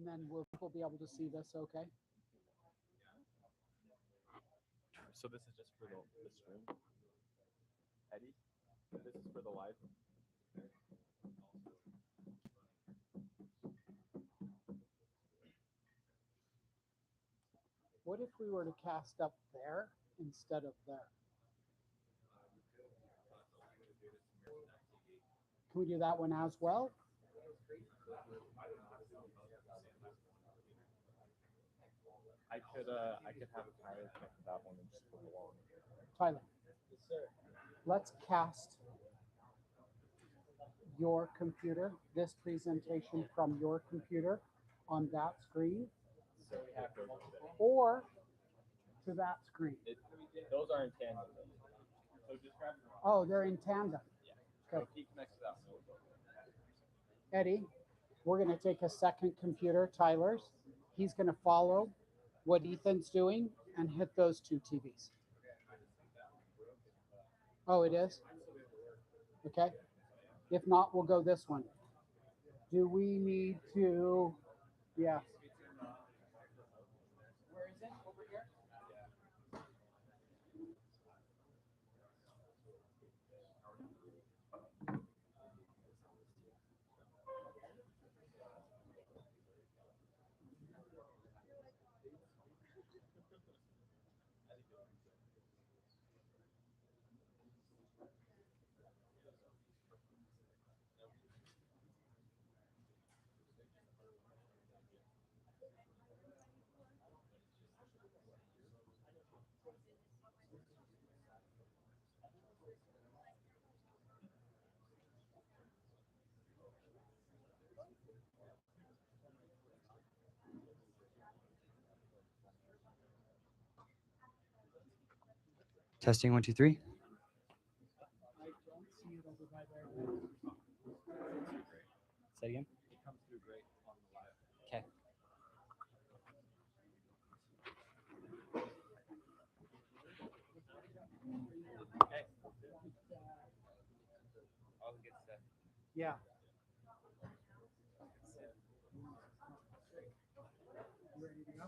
And then we'll be able to see this, okay? So this is just for the stream, Eddie. This is for the live. What if we were to cast up there instead of there? Can we do that one as well? I could have Tyler connect that one and just put it along. Tyler. Yes, sir. Let's cast your computer, this presentation from your computer on that screen, or to that screen. Those are in tandem. So just grab. Oh, they're in tandem. Yeah. Okay. So he connects to that one. Eddie, we're going to take a second computer, Tyler's. He's going to follow what Ethan's doing and hit those two TVs. Oh, it is? Okay. If not, we'll go this one. Do we need to? Yeah. Where is it? Over here? Testing 1, 2, 3. I don't see it over by there. Say again. It comes through great on the live. Okay. Okay. All good stuff. Yeah. Ready to go?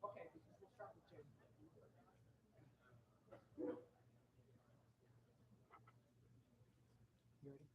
Okay, we'll start with Jim. You ready?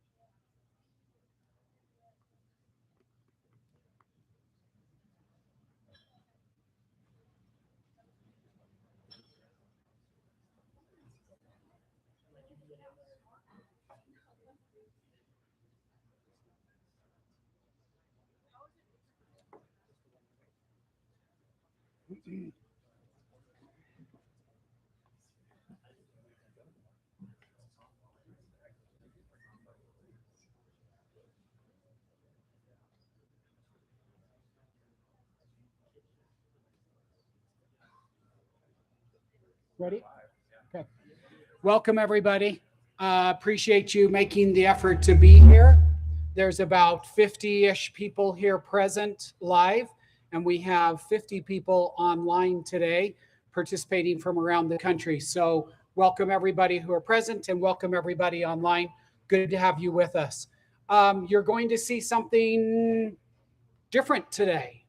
Ready? Okay. Welcome, everybody. Appreciate you making the effort to be here. There's about 50-ish people here present live, and we have 50 people online today participating from around the country. So welcome everybody who are present and welcome everybody online. Good to have you with us. You're going to see something different today.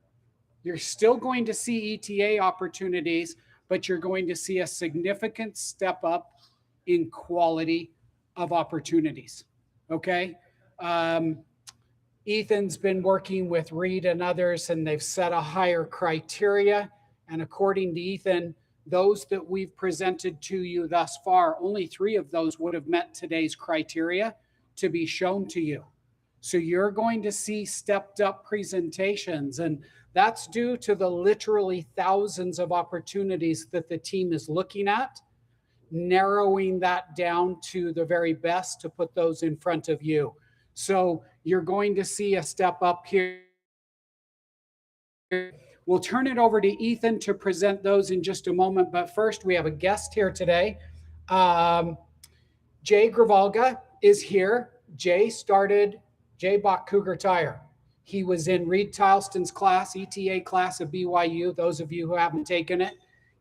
You're still going to see ETA opportunities, but you're going to see a significant step up in quality of opportunities. Okay. Ethan's been working with Reed and others, and they've set a higher criteria. And according to Ethan, those that we've presented to you thus far, only 3 of those would have met today's criteria to be shown to you. So you're going to see stepped up presentations, and that's due to the literally thousands of opportunities that the team is looking at, narrowing that down to the very best to put those in front of you. So you're going to see a step up here. We'll turn it over to Ethan to present those in just a moment. But first, we have a guest here today. Jay Gravalga is here. Jay bought Cougar Tire. He was in Reed Tileston's class, ETA class at BYU. Those of you who haven't taken it,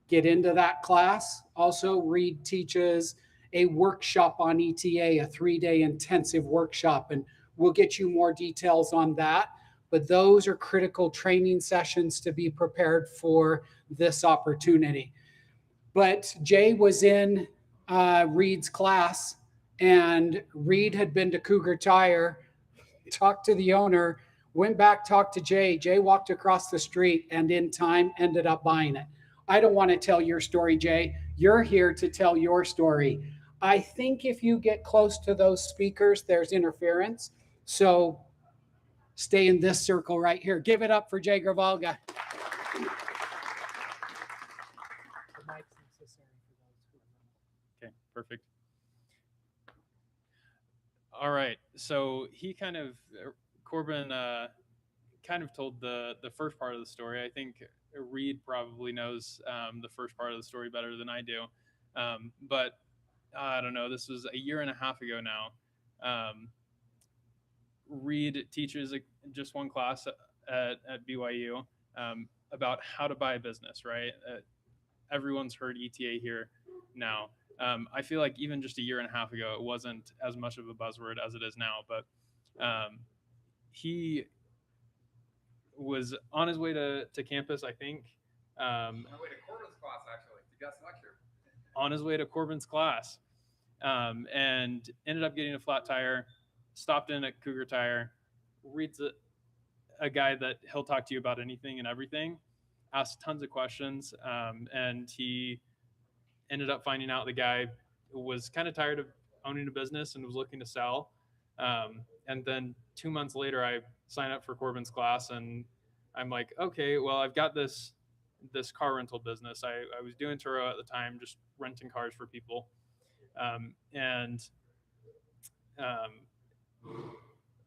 get into that class. Also, Reed teaches a workshop on ETA, a 3-day intensive workshop, and we'll get you more details on that. But those are critical training sessions to be prepared for this opportunity. But Jay was in Reed's class, and Reed had been to Cougar Tire, talked to the owner, went back, talked to Jay. Jay walked across the street and in time ended up buying it. I don't want to tell your story, Jay. You're here to tell your story. I think if you get close to those speakers, there's interference. So stay in this circle right here. Give it up for Jay Gravalga. Okay, perfect. All right, so he kind of, Corbin kind of told the first part of the story. I think Reed probably knows the first part of the story better than I do. But I don't know, this was a year and a half ago now. Reed teaches just one class at BYU about how to buy a business, right? Everyone's heard ETA here now. I feel like even just a year and a half ago, it wasn't as much of a buzzword as it is now, but he was on his way to campus, I think. On the way to Corbin's class, actually, to guest lecture. On his way to Corbin's class, and ended up getting a flat tire, stopped in at Cougar Tire, Reed's a guy that he'll talk to you about anything and everything, asked tons of questions, and he ended up finding out the guy was kind of tired of owning a business and was looking to sell. And then 2 months later, I signed up for Corbin's class, and I'm like, okay, well, I've got this car rental business. I was doing Turo at the time, just renting cars for people.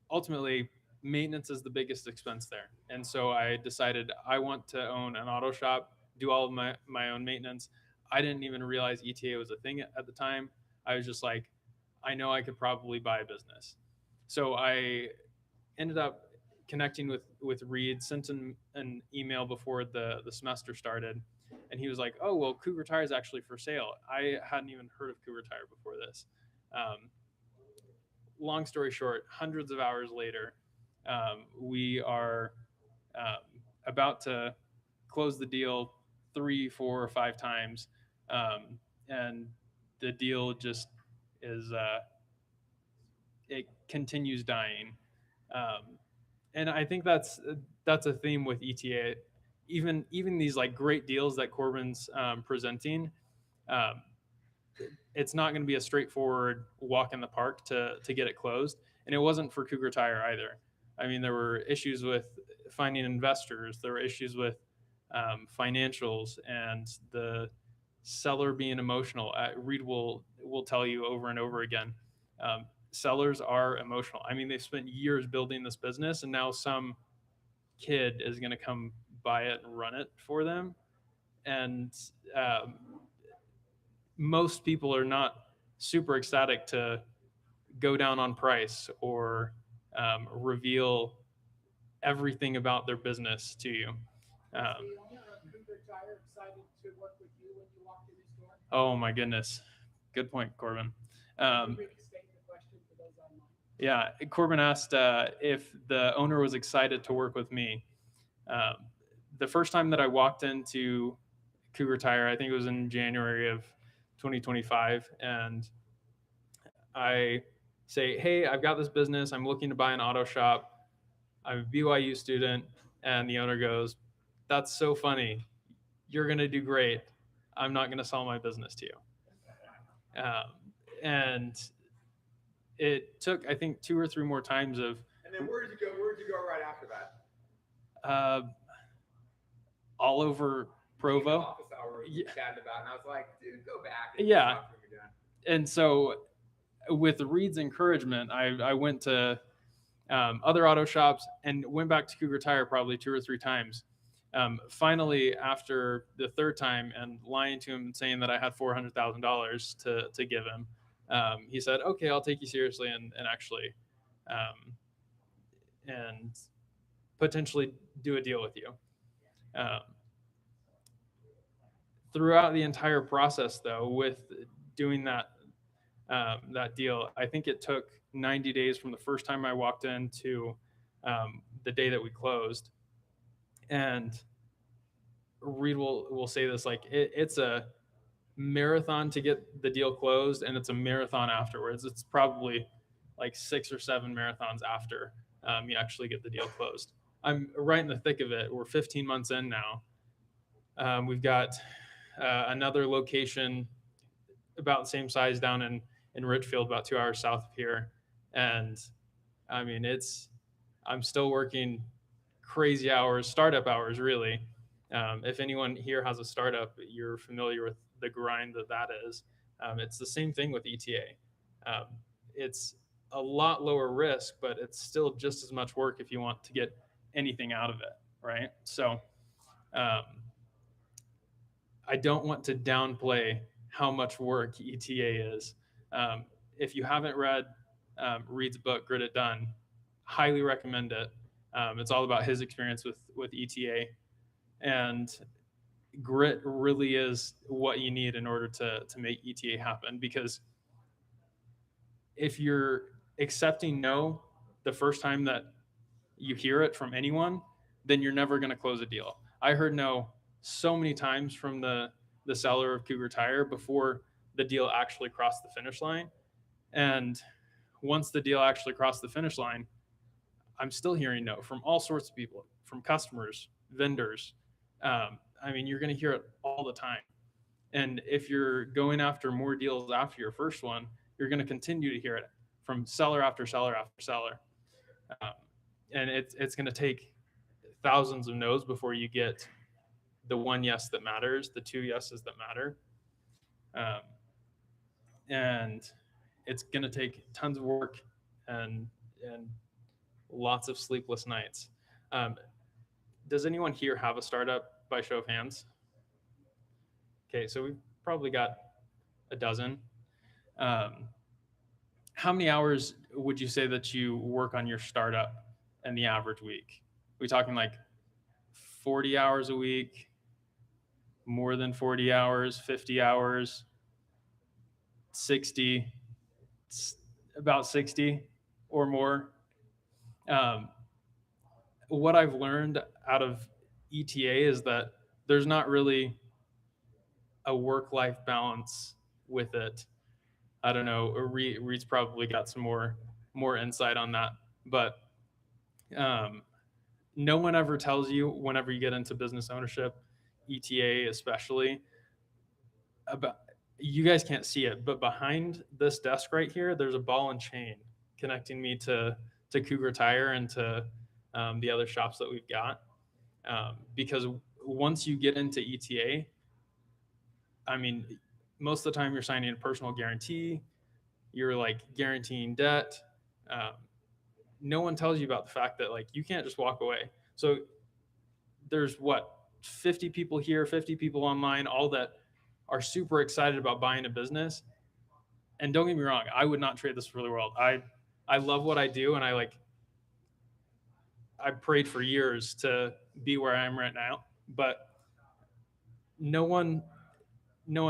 Ultimately, maintenance is the biggest expense there. And so I decided I want to own an auto shop, do all of my own maintenance. I didn't even realize ETA was a thing at the time. I was just like, I know I could probably buy a business. So I ended up connecting with Reed, sent him an email before the semester started. And he was like, oh, well, Cougar Tire is actually for sale. I hadn't even heard of Cougar Tire before this. Long story short, hundreds of hours later, we are about to close the deal 3, 4, or 5 times. And the deal just is, it continues dying. And I think that's a theme with ETA. Even these like great deals that Corbin's presenting, it's not going to be a straightforward walk in the park to get it closed. And it wasn't for Cougar Tire either. I mean, there were issues with finding investors. There were issues with financials and the seller being emotional. Reed will tell you over and over again. Sellers are emotional. I mean, they've spent years building this business, and now some kid is going to come buy it and run it for them. And most people are not super ecstatic to go down on price or reveal everything about their business to you. Oh my goodness. Good point, Corbin. Yeah, Corbin asked if the owner was excited to work with me. The first time that I walked into Cougar Tire, I think it was in January of 2025, and I say, hey, I've got this business. I'm looking to buy an auto shop. I'm a BYU student. And the owner goes, that's so funny. You're going to do great. I'm not going to sell my business to you. And it took, I think, 2 or 3 more times of. And then where did you go right after that? All over Provo. Office hours chatted about, and I was like, dude, go back. Yeah. And so with Reed's encouragement, I went to other auto shops and went back to Cougar Tire probably 2 or 3 times. Finally, after the 3rd time and lying to him and saying that I had $400,000 to give him, he said, okay, I'll take you seriously and actually and potentially do a deal with you. Throughout the entire process, though, with doing that that deal. I think it took 90 days from the first time I walked in to the day that we closed. And Reed will say this, like it's a marathon to get the deal closed, and it's a marathon afterwards. It's probably like 6 or 7 marathons after you actually get the deal closed. I'm right in the thick of it. We're 15 months in now. We've got another location about the same size down in Richfield, about 2 hours south of here. And I mean, I'm still working crazy hours, startup hours, really. If anyone here has a startup, you're familiar with the grind that is. It's the same thing with ETA. It's a lot lower risk, but it's still just as much work if you want to get anything out of it, right? So I don't want to downplay how much work ETA is. If you haven't read Reed's book, Grit It Done, highly recommend it. It's all about his experience with ETA, and grit really is what you need in order to make ETA happen. Because if you're accepting no the first time that you hear it from anyone, then you're never going to close a deal. I heard no so many times from the seller of Cougar Tire before the deal actually crossed the finish line. And once the deal actually crossed the finish line, I'm still hearing no from all sorts of people, from customers, vendors. I mean, you're going to hear it all the time. And if you're going after more deals after your first one, you're going to continue to hear it from seller after seller after seller. And it's going to take thousands of no's before you get the one yes that matters, the 2 yeses that matter. And it's going to take tons of work and lots of sleepless nights. Does anyone here have a startup by show of hands? Okay, so we've probably got a dozen. How many hours would you say that you work on your startup in the average week? We talking like 40 hours a week, more than 40 hours, 50 hours, 60, about 60 or more? What I've learned out of ETA is that there's not really a work-life balance with it. I don't know. Reed's probably got some more insight on that, but no one ever tells you whenever you get into business ownership, ETA especially, about, you guys can't see it, but behind this desk right here, there's a ball and chain connecting me to Cougar Tire and to the other shops that we've got. Because once you get into ETA, I mean, most of the time you're signing a personal guarantee, you're like guaranteeing debt. No one tells you about the fact that like you can't just walk away. So there's 50 people here, 50 people online, all that are super excited about buying a business. And don't get me wrong, I would not trade this for the world. I love what I do, and I prayed for years to be where I am right now. But no one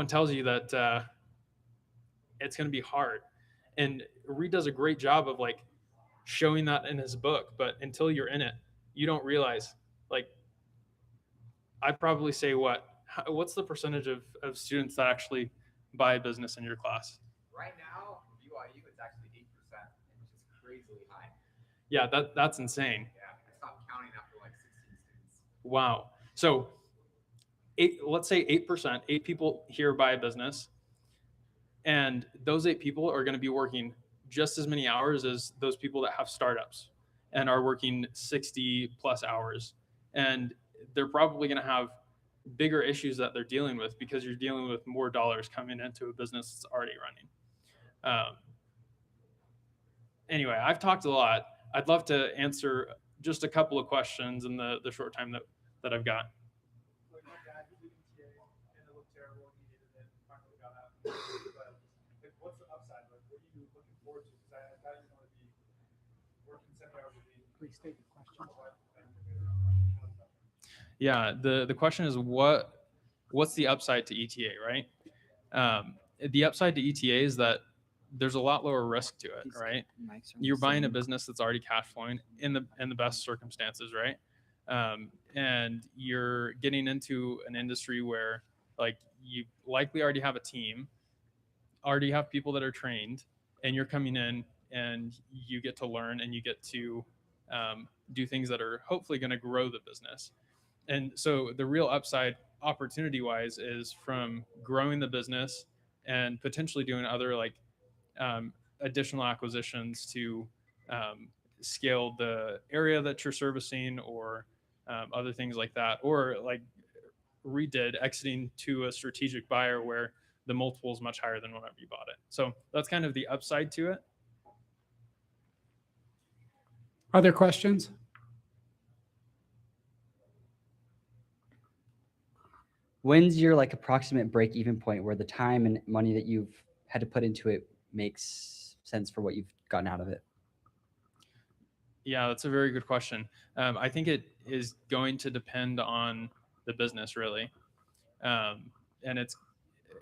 tells you that it's going to be hard. And Reed does a great job of like showing that in his book. But until you're in it, you don't realize. Like, I'd probably say what's the percentage of students that actually buy a business in your class? Right now, for BYU, it's actually 8%, which is crazily high. Yeah, that's insane. Yeah, I stopped counting after like 16 students. Wow. So let's say 8%, 8 people here buy a business, and those 8 people are going to be working just as many hours as those people that have startups and are working 60 plus hours. And they're probably going to have bigger issues that they're dealing with because you're dealing with more dollars coming into a business that's already running. Anyway, I've talked a lot. I'd love to answer just a couple of questions in the short time that I've got. Like my dad, he did ETA and it looked terrible and he hated it and finally got out. But like, what's the upside? Like, what are you looking forward to? Because I thought you want to be working 7 hours a week. Please state the question. Yeah, the question is what's the upside to ETA, right? The upside to ETA is that there's a lot lower risk to it, right? You're buying a business that's already cash flowing in the best circumstances, right? And you're getting into an industry where like you likely already have a team, already have people that are trained, and you're coming in and you get to learn and you get to do things that are hopefully going to grow the business. And so the real upside opportunity wise is from growing the business and potentially doing other like additional acquisitions to scale the area that you're servicing or other things like that, or like Reed did, exiting to a strategic buyer where the multiple is much higher than whenever you bought it. So that's kind of the upside to it. Other questions? When's your like approximate break even point where the time and money that you've had to put into it makes sense for what you've gotten out of it? Yeah, that's a very good question. I think it is going to depend on the business, really. And it's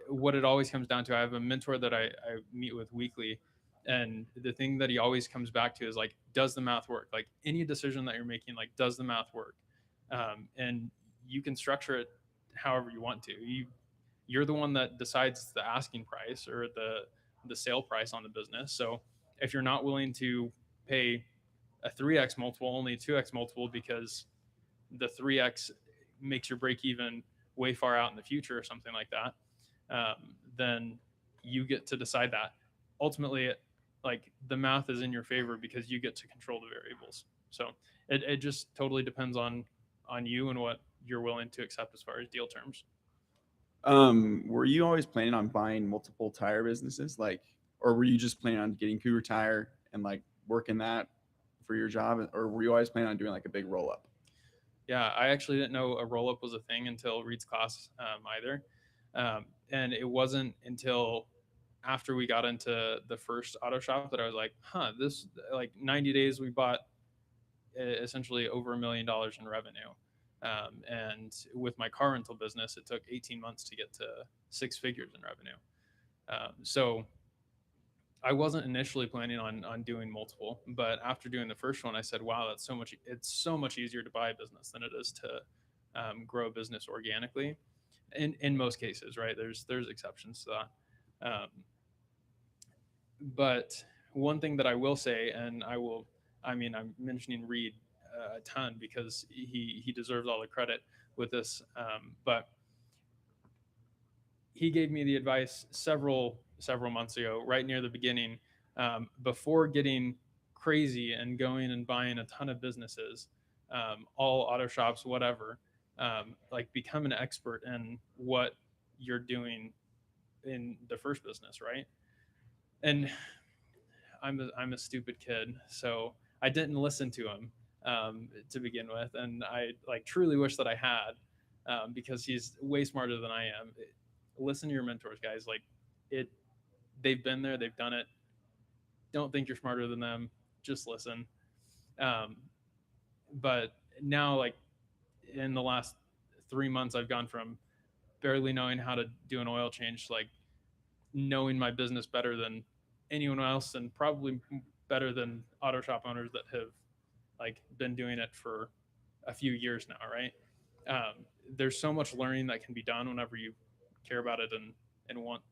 what it always comes down to. I have a mentor that I meet with weekly, and the thing that he always comes back to is like, does the math work? Like any decision that you're making, like, does the math work? And you can structure it however you want to. You're the one that decides the asking price or the sale price on the business. So if you're not willing to pay a 3x multiple, only a 2x multiple because the 3x makes your break even way far out in the future or something like that, then you get to decide that. Ultimately, like the math is in your favor because you get to control the variables. So it just totally depends on you and what you're willing to accept as far as deal terms. Were you always planning on buying multiple tire businesses, like, or were you just planning on getting Cougar Tire and like working that for your job, or were you always planning on doing like a big roll up? Yeah, I actually didn't know a roll up was a thing until Reed's class either, and it wasn't until after we got into the first auto shop that I was like, huh, this like 90 days we bought essentially over $1 million in revenue. And with my car rental business, it took 18 months to get to 6 figures in revenue. So I wasn't initially planning on doing multiple, but after doing the first one, I said, wow, it's so much easier to buy a business than it is to grow a business organically. In most cases, right? There's exceptions to that. But one thing that I will say, and I'm mentioning Reed a ton because he deserves all the credit with this. But he gave me the advice several months ago, right near the beginning, before getting crazy and going and buying a ton of businesses, all auto shops, whatever. Like become an expert in what you're doing in the first business, right? And I'm a stupid kid, so I didn't listen to him to begin with, and I like truly wish that I had, because he's way smarter than I am. Listen to your mentors, guys. Like they've been there, they've done it. Don't think you're smarter than them. Just listen. But now, like in the last 3 months, I've gone from barely knowing how to do an oil change to like knowing my business better than anyone else, and probably better than auto shop owners that have like been doing it for a few years now, right? There's so much learning that can be done whenever you care about it and want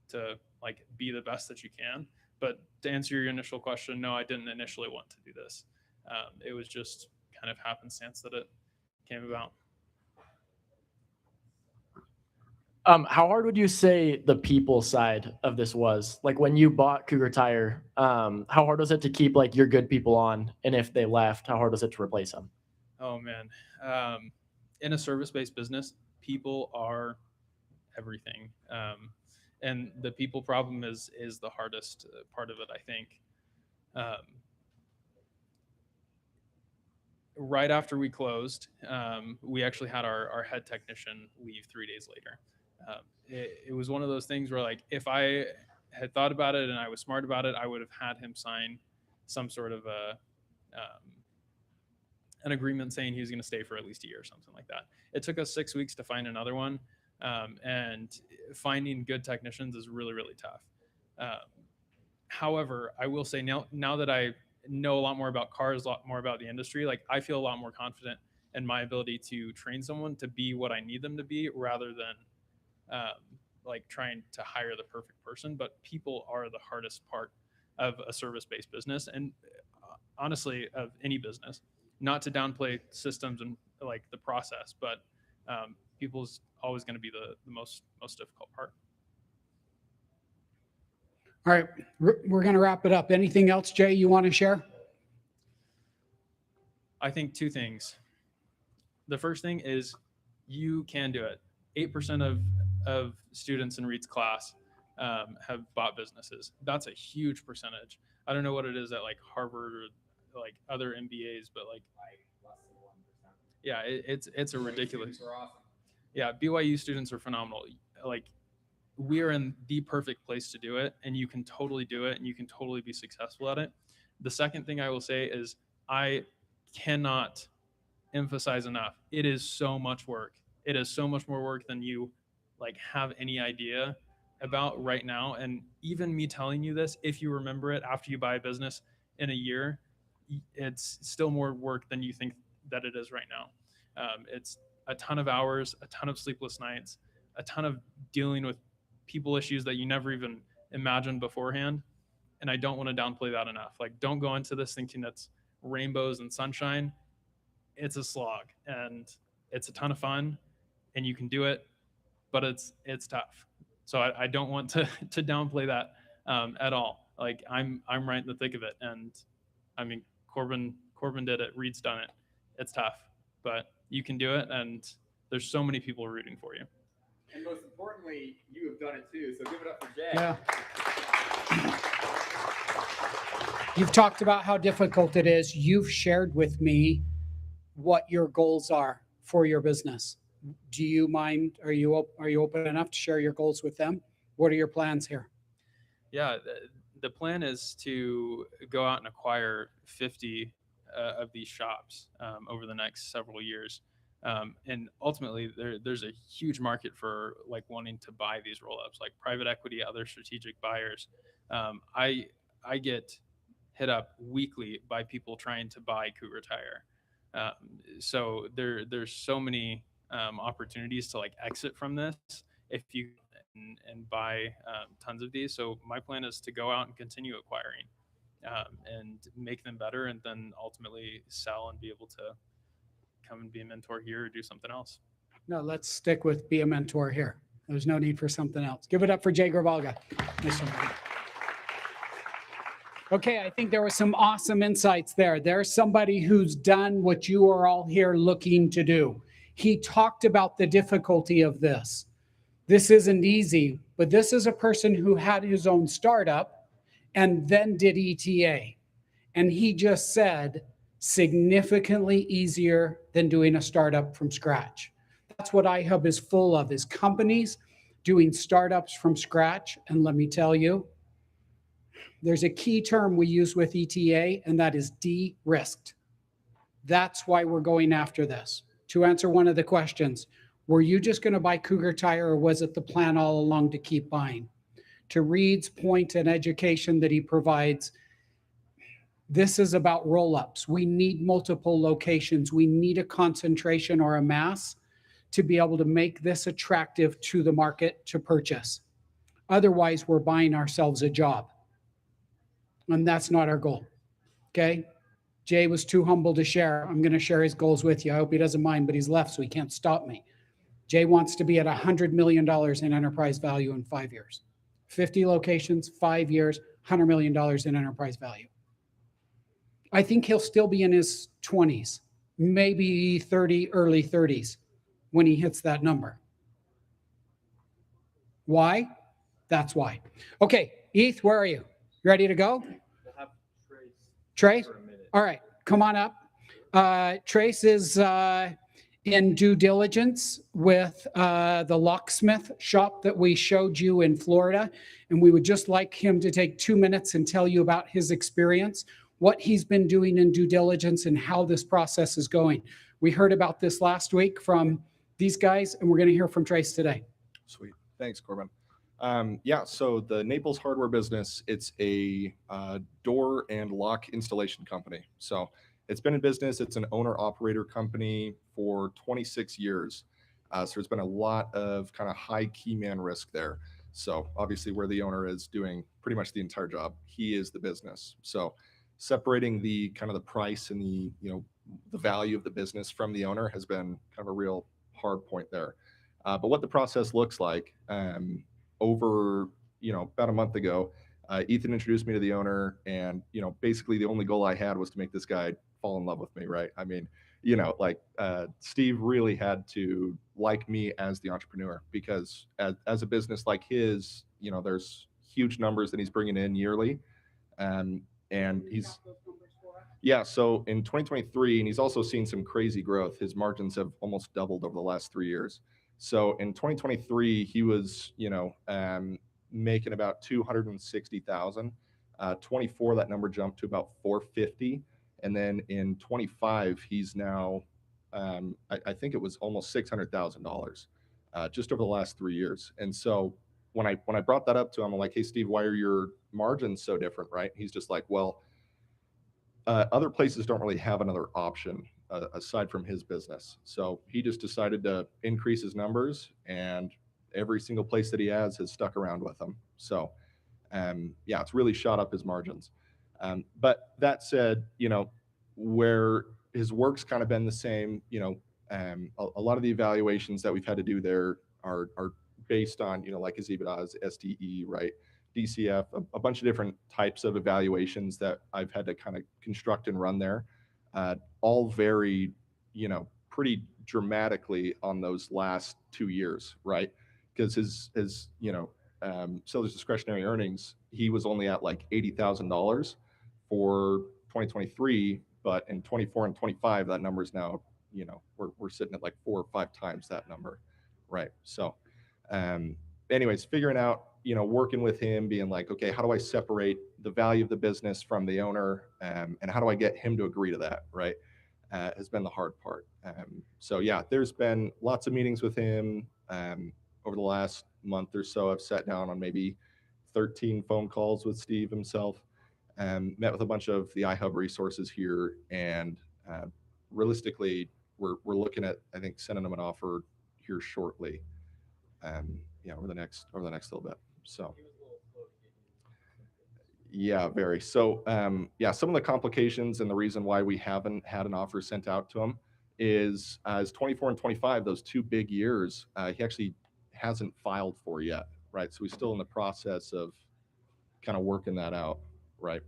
to like be the best that you can. But to answer your initial question, no, I didn't initially want to do this. It was just kind of happenstance that it came about. How hard would you say the people side of this was? Like when you bought Cougar Tire, how hard was it to keep like your good people on? And if they left, how hard was it to replace them? Oh man. In a service-based business, people are everything. And the people problem is the hardest part of it, I think. Right after we closed, we actually had our head technician leave 3 days later. It was one of those things where like if I had thought about it and I was smart about it, I would have had him sign some sort of an agreement saying he was going to stay for at least a year or something like that. It took us 6 weeks to find another one. And finding good technicians is really, really tough. However, I will say now that I know a lot more about cars, a lot more about the industry, like I feel a lot more confident in my ability to train someone to be what I need them to be, rather than like trying to hire the perfect person. But people are the hardest part of a service-based business, and honestly, of any business. Not to downplay systems and like the process, but people's always going to be the most difficult part. All right, we're going to wrap it up. Anything else, Jay, you want to share? I think two things. The first thing is you can do it. 8% of students in Reed's class have bought businesses. That's a huge percentage. I don't know what it is at like Harvard or like other MBAs, but like less than 1%. yeah, it's a ridiculous. Students are awesome. Yeah, BYU students are phenomenal. Like we are in the perfect place to do it, and you can totally do it, and you can totally be successful at it. The second thing I will say is I cannot emphasize enough. It is so much work. It is so much more work than you like have any idea about right now. And even me telling you this, if you remember it after you buy a business in a year, it's still more work than you think that it is right now. It's a ton of hours, a ton of sleepless nights, a ton of dealing with people issues that you never even imagined beforehand. And I don't want to downplay that enough. Like, don't go into this thinking that's rainbows and sunshine. It's a slog, and it's a ton of fun, and you can do it, but it's tough. So I don't want to downplay that at all. Like I'm right in the thick of it, and I mean Corbin did it, Reed's done it. It's tough, but you can do it, and there's so many people rooting for you. And most importantly, you have done it too. So give it up for Jay. Yeah. You've talked about how difficult it is. You've shared with me what your goals are for your business. Do you mind? Are you open enough to share your goals with them? What are your plans here? Yeah, the plan is to go out and acquire 50 of these shops over the next several years. And ultimately, there's a huge market for like wanting to buy these roll-ups, like private equity, other strategic buyers. I get hit up weekly by people trying to buy Cougar Tire. So there's so many opportunities to like exit from this if you and buy tons of these. So my plan is to go out and continue acquiring and make them better, and then ultimately sell and be able to come and be a mentor here or do something else. No, let's stick with be a mentor here. There's no need for something else. Give it up for Jay Gravalga. Nice one. Okay, I think there were some awesome insights there. There's somebody who's done what you are all here looking to do. He talked about the difficulty of this. This isn't easy, but this is a person who had his own startup and then did ETA. And he just said, significantly easier than doing a startup from scratch. That's what iHub is full of, is companies doing startups from scratch. And let me tell you, there's a key term we use with ETA, and that is de-risked. That's why we're going after this. To answer one of the questions, were you just going to buy Cougar Tire, or was it the plan all along to keep buying? To Reed's point and education that he provides, this is about roll-ups. We need multiple locations. We need a concentration or a mass to be able to make this attractive to the market to purchase. Otherwise, we're buying ourselves a job. And that's not our goal. Okay? Jay was too humble to share. I'm going to share his goals with you. I hope he doesn't mind, but he's left, so he can't stop me. Jay wants to be at $100 million in enterprise value in 5 years. 50 locations, 5 years, $100 million in enterprise value. I think he'll still be in his 20s, maybe 30, early 30s when he hits that number. Why? That's why. Okay, Eth, where are you? You ready to go? We'll have Trace? for a minute. All right, come on up. Trace is in due diligence with the locksmith shop that we showed you in Florida. And we would just like him to take 2 minutes and tell you about his experience, what he's been doing in due diligence, and how this process is going. We heard about this last week from these guys, and we're going to hear from Trace today. Sweet. Thanks, Corbin. Yeah, so the Naples hardware business, it's a door and lock installation company. So it's been in business. It's an owner operator company for 26 years. So there's been a lot of kind of high key man risk there. So obviously where the owner is doing pretty much the entire job, he is the business. So separating the kind of the price and the, the value of the business from the owner has been kind of a real hard point there. But what the process looks like, over about a month ago, Ethan introduced me to the owner, and basically the only goal I had was to make this guy fall in love with me, right? I mean, Steve really had to like me as the entrepreneur, because as a business like his, there's huge numbers that he's bringing in yearly, and he's yeah. So in 2023, and he's also seen some crazy growth. His margins have almost doubled over the last 3 years. So in 2023, he was, making about 260,000. 24, that number jumped to about 450, and then in 25, he's now, I think it was almost $600,000, just over the last 3 years. And so when I brought that up to him, I'm like, "Hey, Steve, why are your margins so different?" Right? He's just like, "Well, other places don't really have another option aside from his business." So he just decided to increase his numbers, and every single place that he has stuck around with him. So, yeah, it's really shot up his margins. But that said, where his work's kind of been the same, a lot of the evaluations that we've had to do there are based on, like his EBITDA, SDE, right? DCF, a bunch of different types of evaluations that I've had to kind of construct and run there, all vary, pretty dramatically on those last 2 years, right? Because his seller's discretionary earnings, he was only at like $80,000 for 2023, but in 24 and 25, that number is now, we're sitting at like 4 or 5 times that number, right? So, anyways, figuring out, working with him, being like, okay, how do I separate the value of the business from the owner, and how do I get him to agree to that, right? Has been the hard part. So yeah, there's been lots of meetings with him over the last month or so. I've sat down on maybe 13 phone calls with Steve himself, met with a bunch of the iHub resources here, and realistically, we're looking at, I think, sending him an offer here shortly. Yeah, over the next little bit. So yeah, very. So yeah, some of the complications and the reason why we haven't had an offer sent out to him is 24 and 25, those 2 big years, he actually hasn't filed for yet, right? So he's still in the process of kind of working that out, right?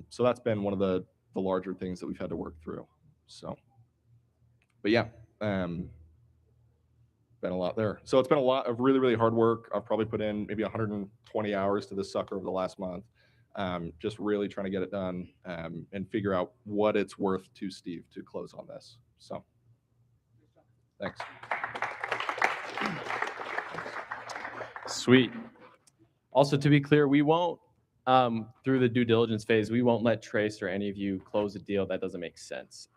So that's been one of the larger things that we've had to work through. So, but yeah, been a lot there. So it's been a lot of really, really hard work. I've probably put in maybe 120 hours to this sucker over the last month, just really trying to get it done, and figure out what it's worth to Steve to close on this. So thanks. Sweet. Also, to be clear, we won't, through the due diligence phase, we won't let Trace or any of you close a deal that doesn't make sense.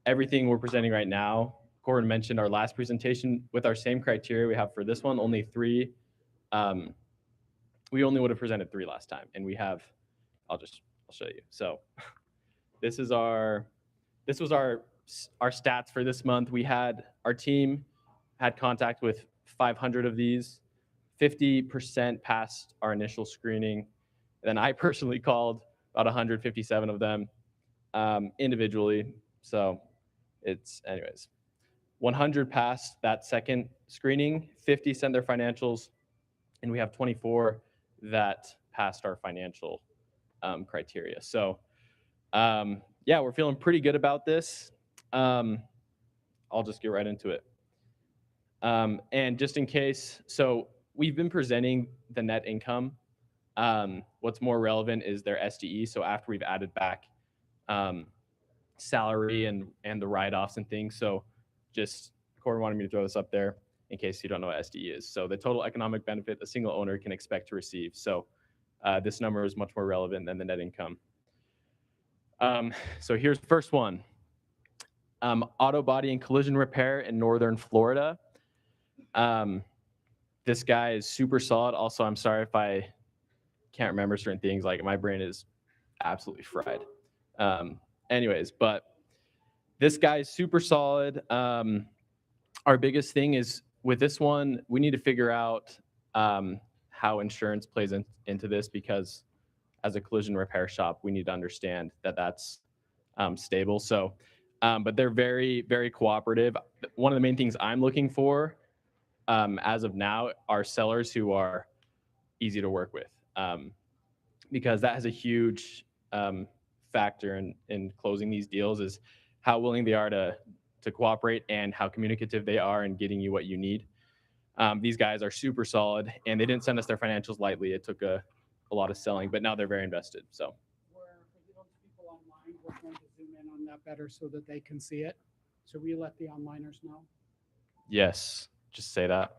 Everything we're presenting right now, Corbin mentioned our last presentation with our same criteria we have for this one, only 3. We only would have presented 3 last time, and we have, I'll show you. So this was our stats for this month. Our team had contact with 500 of these. 50% passed our initial screening. Then I personally called about 157 of them individually. So it's, anyways, 100 passed that second screening, 50 sent their financials, and we have 24 that passed our financial criteria. So yeah, we're feeling pretty good about this. I'll just get right into it. And just in case, so we've been presenting the net income. What's more relevant is their SDE. So after we've added back salary and the write-offs and things. So just Corbin wanted me to throw this up there in case you don't know what SDE is. So the total economic benefit a single owner can expect to receive. So this number is much more relevant than the net income. So here's the first one. Auto body and collision repair in Northern Florida. This guy is super solid. Also, I'm sorry if I can't remember certain things. Like my brain is absolutely fried. Anyways, but this guy is super solid. Our biggest thing is with this one, we need to figure out how insurance plays into this, because as a collision repair shop, we need to understand that that's stable. So, but they're very, very cooperative. One of the main things I'm looking for as of now are sellers who are easy to work with, because that has a huge factor in closing these deals, is how willing they are to cooperate and how communicative they are in getting you what you need. These guys are super solid, and they didn't send us their financials lightly. It took a lot of selling, but now they're very invested. So For those people online, we're going to zoom in on that better so that they can see it. So we let the onliners know. yes, just say that.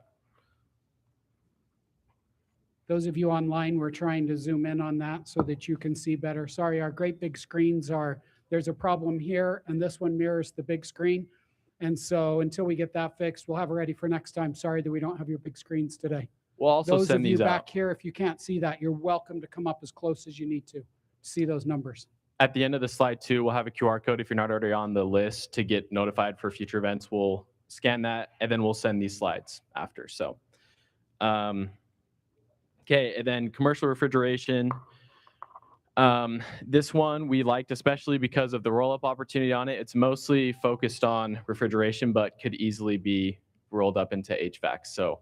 Those of you online, we're trying to zoom in on that so that you can see better. Sorry, our great big screens there's a problem here, and this one mirrors the big screen. And so until we get that fixed, we'll have it ready for next time. Sorry that we don't have your big screens today. We'll also Those of send you these back out. here, if you can't see that, you're welcome to come up as close as you need to see those numbers. At the end of the slide too, we'll have a QR code if you're not already on the list to get notified for future events. We'll scan that, and then we'll send these slides after. So, okay, and then commercial refrigeration. This one we liked, especially because of the roll-up opportunity on it. It's mostly focused on refrigeration, but could easily be rolled up into HVAC. So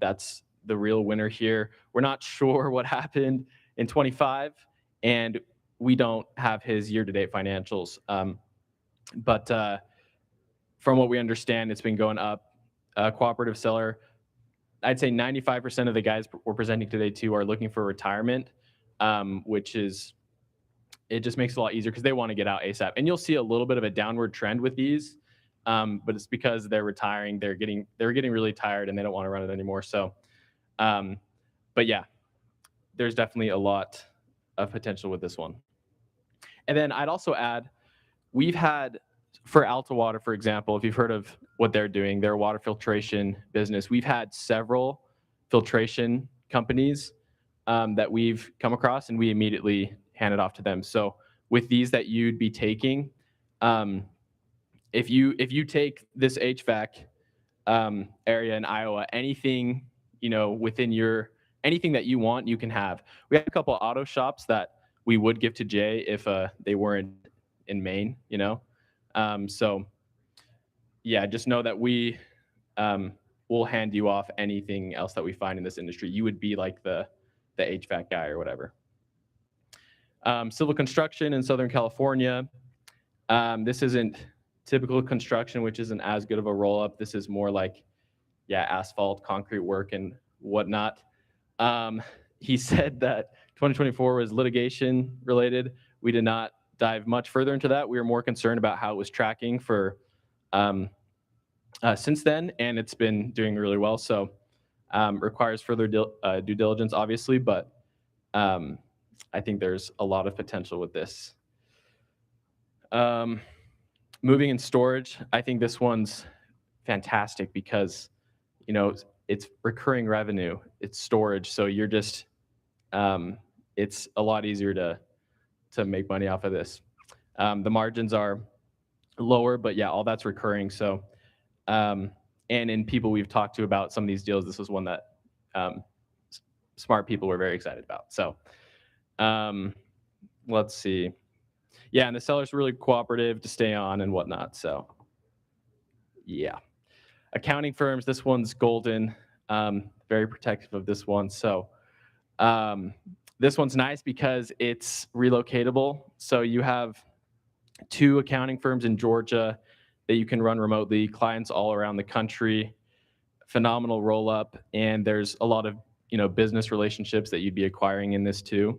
that's the real winner here. We're not sure what happened in 25, and we don't have his year-to-date financials. But from what we understand, it's been going up. Cooperative seller, I'd say 95% of the guys we're presenting today too are looking for retirement, which is, it just makes it a lot easier because they want to get out ASAP. And you'll see a little bit of a downward trend with these, but it's because they're retiring. They're getting really tired and they don't want to run it anymore. So, but yeah, there's definitely a lot of potential with this one. And then I'd also add, we've had, for Alta Water, for example, if you've heard of what they're doing, their water filtration business, we've had several filtration companies that we've come across, and we immediately hand it off to them. So with these that you'd be taking, if you take this HVAC area in Iowa, anything, within anything that you want, you can have. We have a couple of auto shops that we would give to Jay if they weren't in Maine, so yeah, just know that we will hand you off anything else that we find in this industry. You would be like the HVAC guy or whatever. Civil construction in Southern California. This isn't typical construction, which isn't as good of a roll-up. This is more like, asphalt, concrete work and whatnot. He said that 2024 was litigation related. We did not dive much further into that. We were more concerned about how it was tracking for since then, and it's been doing really well. So requires further due diligence, obviously, but I think there's a lot of potential with this. Moving and storage, I think this one's fantastic because, it's recurring revenue, it's storage. So you're just, it's a lot easier to make money off of this. The margins are lower, but yeah, all that's recurring. So, and in people we've talked to about some of these deals, this was one that smart people were very excited about. So let's see. Yeah, and the seller's really cooperative to stay on and whatnot. So yeah. Accounting firms, this one's golden. Very protective of this one. So this one's nice because it's relocatable. So you have 2 accounting firms in Georgia that you can run remotely, clients all around the country, phenomenal roll up. And there's a lot of, business relationships that you'd be acquiring in this too.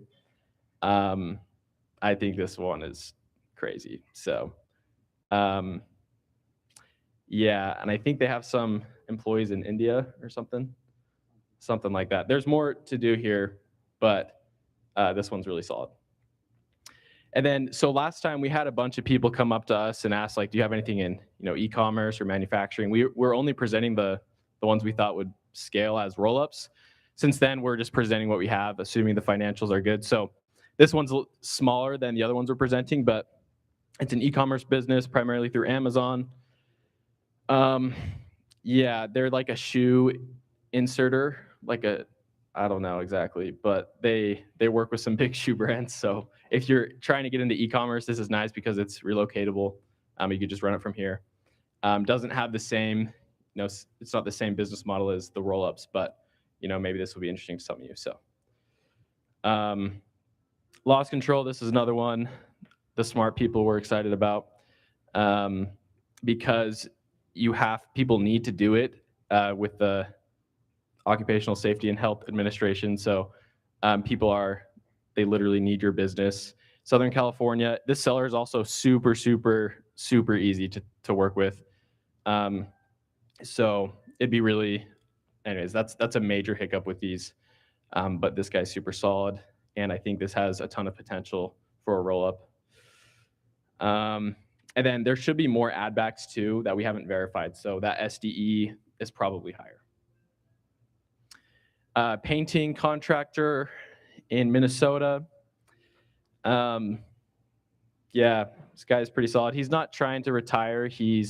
I think this one is crazy. So, yeah. And I think they have some employees in India or something like that. There's more to do here, but this one's really solid. And then, so last time we had a bunch of people come up to us and ask, like, do you have anything in, e-commerce or manufacturing? We're only presenting the ones we thought would scale as roll-ups. Since then, we're just presenting what we have, assuming the financials are good. So this one's smaller than the other ones we're presenting, but it's an e-commerce business primarily through Amazon. Yeah, they're like a shoe inserter, I don't know exactly, but they work with some big shoe brands. So if you're trying to get into e-commerce, this is nice because it's relocatable. You could just run it from here. Doesn't have the same, it's not the same business model as the roll-ups, but maybe this will be interesting to some of you. So loss control, this is another one the smart people were excited about because people need to do it with the Occupational Safety and Health Administration. So they literally need your business. Southern California, this seller is also super, super, super easy to work with. So it'd be really, anyways, that's a major hiccup with these. But this guy's super solid. And I think this has a ton of potential for a roll-up. And then there should be more add backs too that we haven't verified. So that SDE is probably higher. Painting contractor in Minnesota. Yeah, this guy's pretty solid. He's not trying to retire. He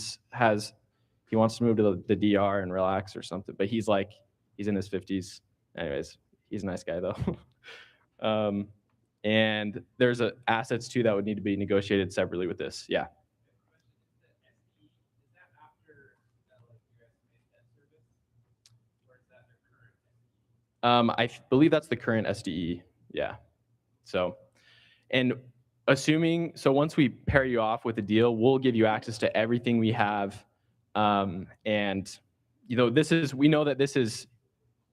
wants to move to the DR and relax or something, but he's in his 50s. Anyways, he's a nice guy though. And there's assets too that would need to be negotiated separately with this. Yeah. I believe that's the current SDE. Yeah. So, and once we pair you off with a deal, we'll give you access to everything we have. And we know that this is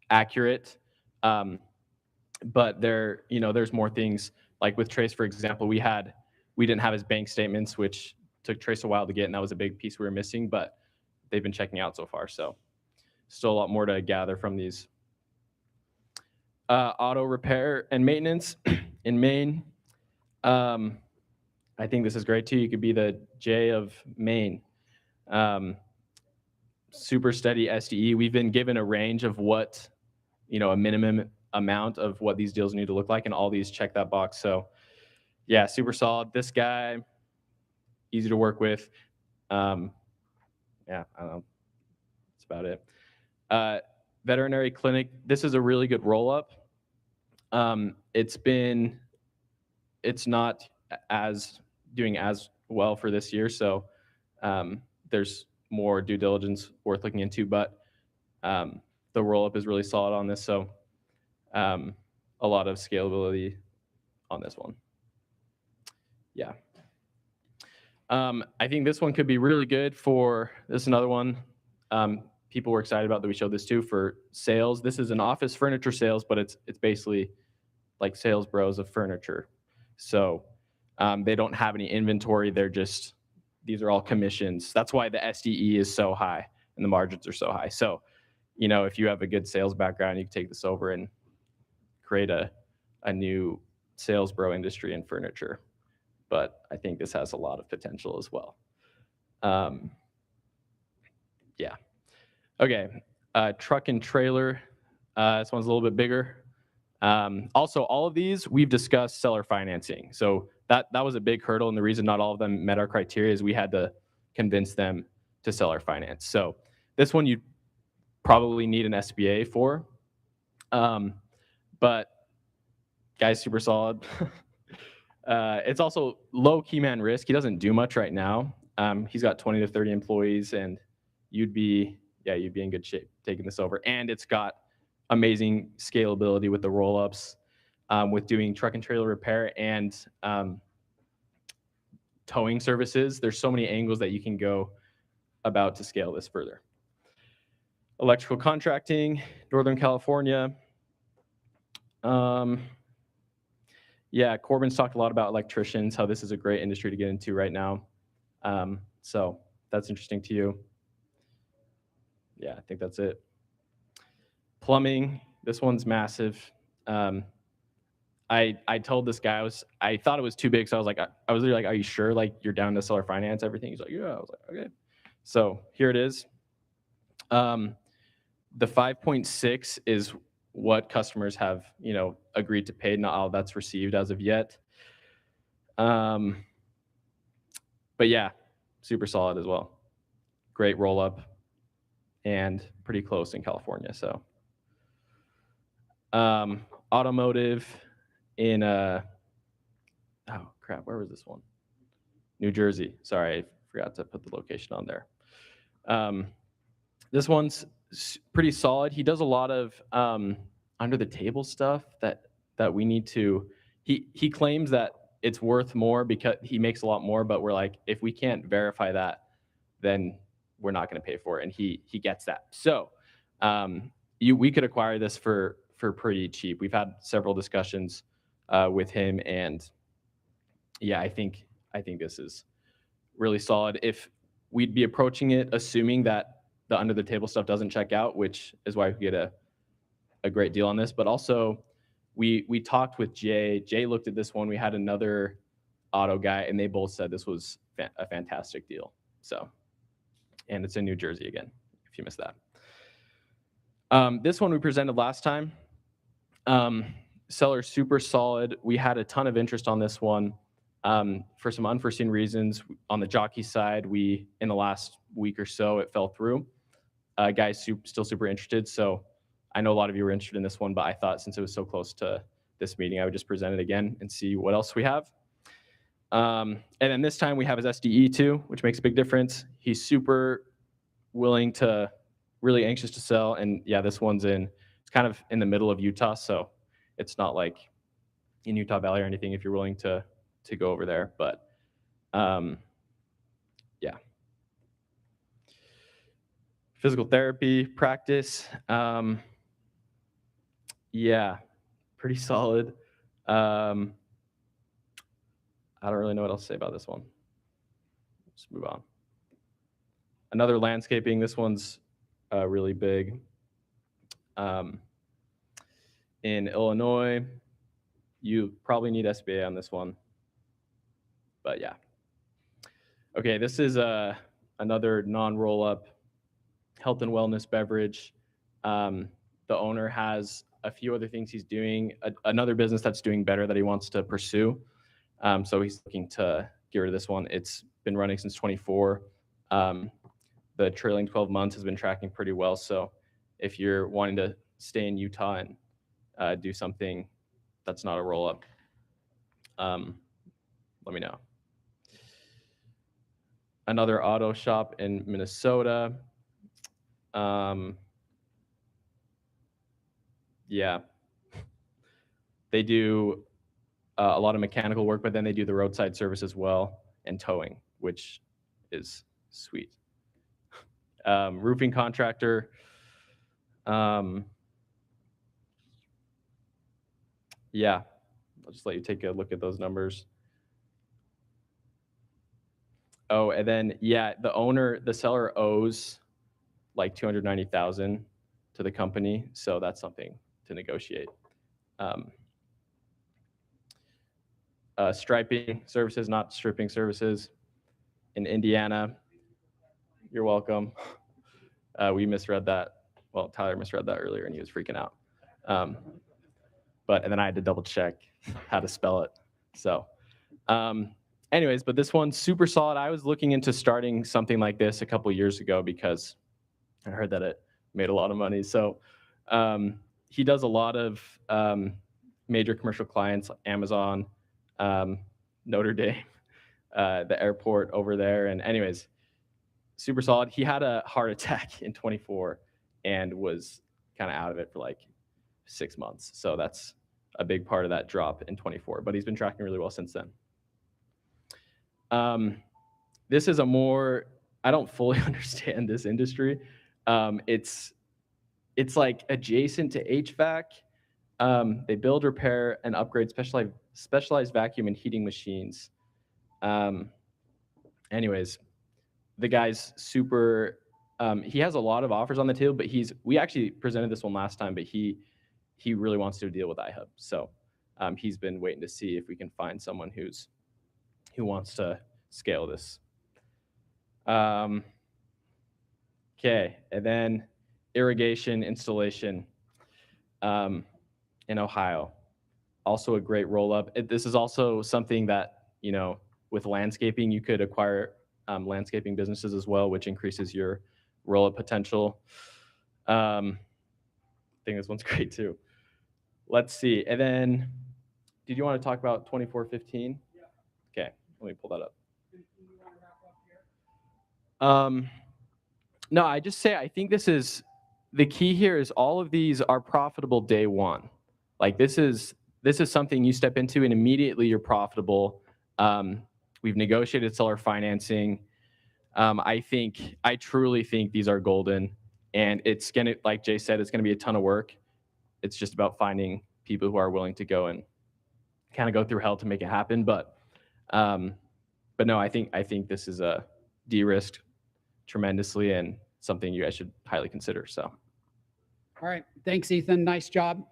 accurate. But there's more things like with Trace, for example, we didn't have his bank statements, which took Trace a while to get. And that was a big piece we were missing, but they've been checking out so far. So still a lot more to gather from these. Auto repair and maintenance in Maine. I think this is great too. You could be the J of Maine. Super steady SDE. We've been given a range of what, a minimum amount of what these deals need to look like, and all these check that box. So yeah, super solid. This guy, easy to work with. Yeah, I don't know. That's about it. Veterinary clinic. This is a really good roll-up. It's not doing as well for this year. So there's more due diligence worth looking into, but the roll-up is really solid on this. So a lot of scalability on this one. Yeah. I think this one could be really good this is another one people were excited about that we showed this too for sales. This is an office furniture sales, but it's basically like sales bros of furniture. So they don't have any inventory. These are all commissions. That's why the SDE is so high and the margins are so high. So, if you have a good sales background, you can take this over and create a new sales bro industry in furniture. But I think this has a lot of potential as well. Yeah. Okay. Truck and trailer. This one's a little bit bigger. Also, all of these we've discussed seller financing. So that was a big hurdle, and the reason not all of them met our criteria is we had to convince them to seller finance. So this one you probably need an SBA for, but guy's super solid. It's also low key man risk. He doesn't do much right now. He's got 20 to 30 employees, and you'd be in good shape taking this over. And it's got amazing scalability with the roll-ups, with doing truck and trailer repair and towing services. There's so many angles that you can go about to scale this further. Electrical contracting, Northern California. Yeah, Corbin's talked a lot about electricians, how this is a great industry to get into right now. So that's interesting to you. Yeah, I think that's it. Plumbing, this one's massive. I told this guy, I thought it was too big, so I was literally like, are you sure you're down to seller finance everything? He's like, yeah. I was like, okay. So here it is. The 5.6 is what customers have, agreed to pay. Not all that's received as of yet. But yeah, super solid as well. Great roll up and pretty close in California. So automotive in oh crap, where was this one? New Jersey. Sorry, I forgot to put the location on there. This one's pretty solid. He does a lot of under the table stuff that we need to. He claims that it's worth more because he makes a lot more, but we're like, if we can't verify that, then we're not going to pay for it, and he gets that. So we could acquire this for pretty cheap. We've had several discussions with him, and yeah, I think this is really solid. If we'd be approaching it assuming that the under the table stuff doesn't check out, which is why we get a great deal on this, but also we talked with Jay. Jay looked at this one. We had another auto guy, and they both said this was a fantastic deal. So, and it's in New Jersey again, if you missed that. This one we presented last time. Seller super solid. We had a ton of interest on this one. For some unforeseen reasons, on the jockey side, in the last week or so, it fell through. Guys still super interested. So I know a lot of you were interested in this one, but I thought since it was so close to this meeting, I would just present it again and see what else we have. And then this time we have his SDE too, which makes a big difference. He's super willing to, really anxious to sell. And yeah, this one's it's kind of in the middle of Utah. So it's not like in Utah Valley or anything if you're willing to go over there. But yeah. Physical therapy practice. Yeah, pretty solid. I don't really know what else to say about this one. Let's move on. Another landscaping. This one's really big. In Illinois, you probably need SBA on this one. But yeah. Okay, this is another non-roll-up health and wellness beverage. The owner has a few other things he's doing, another business that's doing better that he wants to pursue. So he's looking to get rid of this one. It's been running since 24. The trailing 12 months has been tracking pretty well. So if you're wanting to stay in Utah and do something that's not a roll-up, let me know. Another auto shop in Minnesota. Yeah, they do a lot of mechanical work, but then they do the roadside service as well and towing, which is sweet. Roofing contractor. Yeah, I'll just let you take a look at those numbers. Oh, and then yeah, the seller owes like $290,000 to the company, so that's something to negotiate. Striping services, not stripping services, in Indiana. You're welcome. We misread that. Well, Tyler misread that earlier, and he was freaking out. And then I had to double check how to spell it. So, anyways, but this one's super solid. I was looking into starting something like this a couple of years ago because I heard that it made a lot of money. So he does a lot of major commercial clients, Amazon, Notre Dame, the airport over there. And anyways, super solid. He had a heart attack in 24 and was kind of out of it for like 6 months. So that's a big part of that drop in 24, but he's been tracking really well since then. This is I don't fully understand this industry. It's like adjacent to HVAC. They build, repair, and upgrade specialized vacuum and heating machines. Anyways, the guy's super. He has a lot of offers on the table, but we actually presented this one last time, but he really wants to deal with iHub. So he's been waiting to see if we can find someone who wants to scale this. Okay, and then irrigation installation in Ohio. Also a great roll-up. This is also something that, with landscaping, you could acquire landscaping businesses as well, which increases your roll-up potential. I think this one's great too. Let's see. And then, did you want to talk about 2415? Yeah. Okay, let me pull that up. No, I just say I think this is the key here is all of these are profitable day one. Like this is something you step into and immediately you're profitable. We've negotiated seller financing. I truly think these are golden, and it's gonna, like Jay said, it's gonna be a ton of work. It's just about finding people who are willing to go and kind of go through hell to make it happen. But no, I think this is a de-risked tremendously and something you guys should highly consider. So. All right. Thanks, Ethan. Nice job.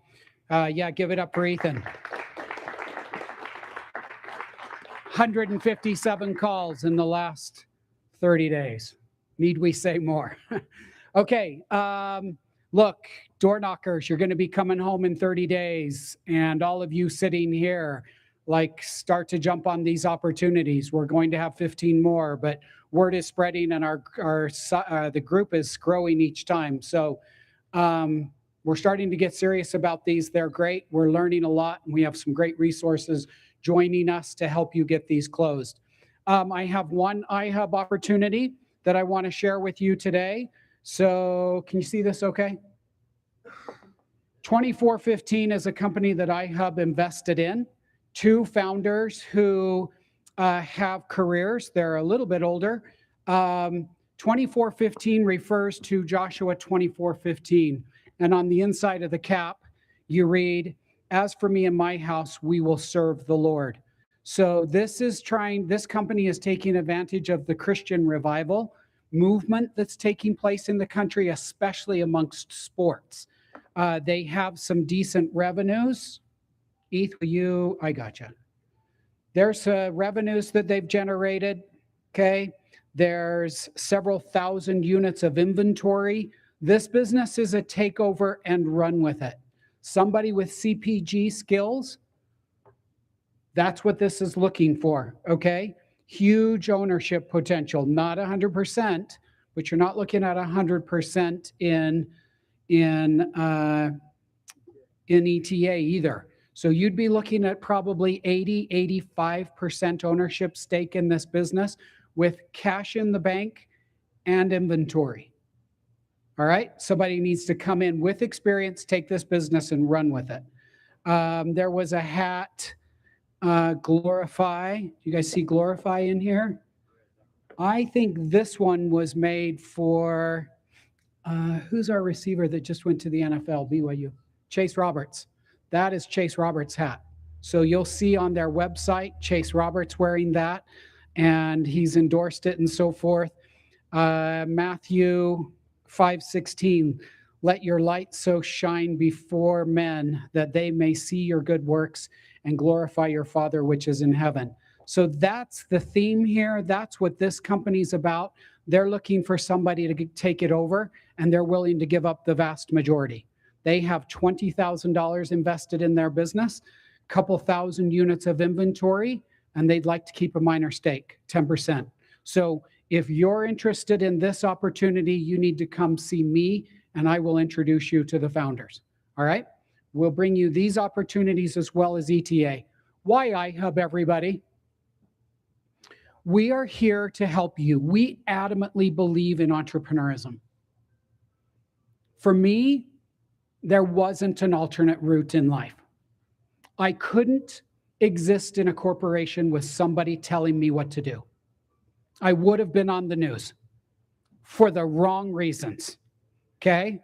Yeah, give it up for Ethan. 157 calls in the last 30 days. Need we say more? Okay. Look, door knockers, you're going to be coming home in 30 days. And all of you sitting here, start to jump on these opportunities. We're going to have 15 more, but word is spreading and the group is growing each time. So we're starting to get serious about these. They're great. We're learning a lot, and we have some great resources joining us to help you get these closed. I have one iHub opportunity that I want to share with you today. So can you see this okay? 2415 is a company that iHub invested in. Two founders who have careers. They're a little bit older. 2415 refers to Joshua 24:15. And on the inside of the cap, you read, "As for me and my house, we will serve the Lord." So this company is taking advantage of the Christian revival movement that's taking place in the country, especially amongst sports. They have some decent revenues. Eth, I gotcha. There's revenues that they've generated, okay? There's several thousand units of inventory. This business is a takeover and run with it. Somebody with CPG skills, that's what this is looking for, okay? Huge ownership potential, not 100%, but you're not looking at 100% in ETA either. So you'd be looking at probably 85% ownership stake in this business with cash in the bank and inventory. All right. Somebody needs to come in with experience, take this business and run with it. There was a hat, Glorify. You guys see Glorify in here? I think this one was made for, who's our receiver that just went to the NFL, BYU? Chase Roberts. That is Chase Roberts' hat. So you'll see on their website, Chase Roberts wearing that, and he's endorsed it and so forth. Matthew 5:16, "Let your light so shine before men that they may see your good works and glorify your Father which is in heaven." So that's the theme here. That's what this company's about. They're looking for somebody to take it over, and they're willing to give up the vast majority. They have $20,000 invested in their business, a couple thousand units of inventory, and they'd like to keep a minor stake, 10%. So if you're interested in this opportunity, you need to come see me, and I will introduce you to the founders. All right? We'll bring you these opportunities as well as ETA. Why iHub, everybody? We are here to help you. We adamantly believe in entrepreneurism. For me, there wasn't an alternate route in life. I couldn't exist in a corporation with somebody telling me what to do. I would have been on the news for the wrong reasons, okay?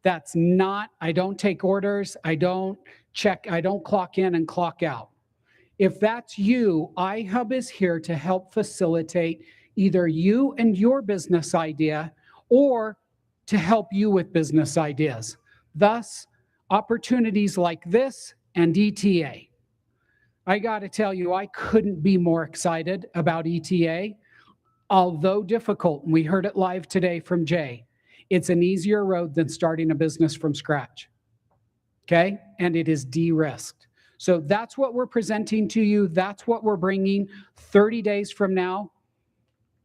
That's not, I don't take orders, I don't clock in and clock out. If that's you, iHub is here to help facilitate either you and your business idea or to help you with business ideas. Thus, opportunities like this and ETA. I got to tell you, I couldn't be more excited about ETA. Although difficult, and we heard it live today from Jay, It's an easier road than starting a business from scratch. Okay? And it is de-risked. So that's what we're presenting to you. That's what we're bringing 30 days from now.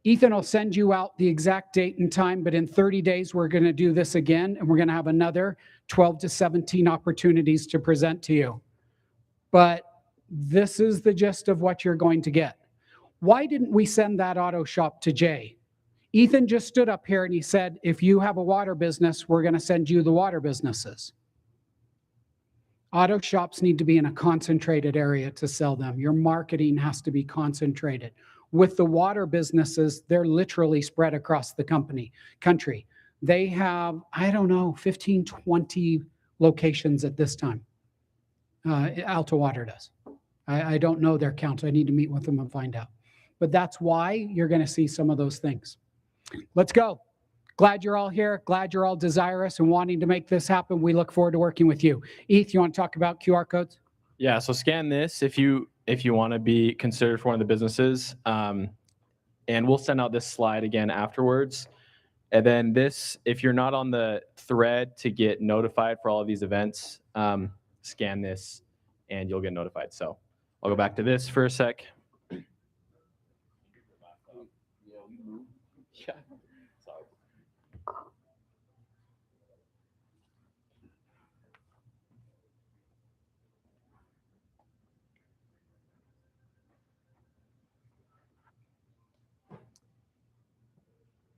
Ethan will send you out the exact date and time, but in 30 days, we're going to do this again, and we're going to have another 12 to 17 opportunities to present to you. But this is the gist of what you're going to get. Why didn't we send that auto shop to Jay? Ethan just stood up here and he said, if you have a water business, we're going to send you the water businesses. Auto shops need to be in a concentrated area to sell them. Your marketing has to be concentrated. With the water businesses, they're literally spread across the country. They have, I don't know, 15, 20 locations at this time. Alta Water does. I don't know their count. I need to meet with them and find out. But that's why you're going to see some of those things. Let's go. Glad you're all here. Glad you're all desirous and wanting to make this happen. We look forward to working with you. Eth, you want to talk about QR codes? Yeah, so scan this if you want to be considered for one of the businesses. And we'll send out this slide again afterwards. And then this, if you're not on the thread to get notified for all of these events, scan this and you'll get notified. So I'll go back to this for a sec.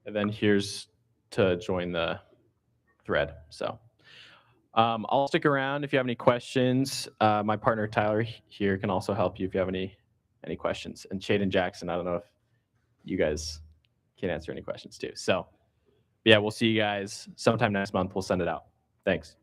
And then here's to join the thread. So I'll stick around if you have any questions. My partner Tyler here can also help you if you have any questions. And Shaden Jackson, I don't know if you guys can answer any questions too. So yeah, we'll see you guys sometime next month. We'll send it out. Thanks.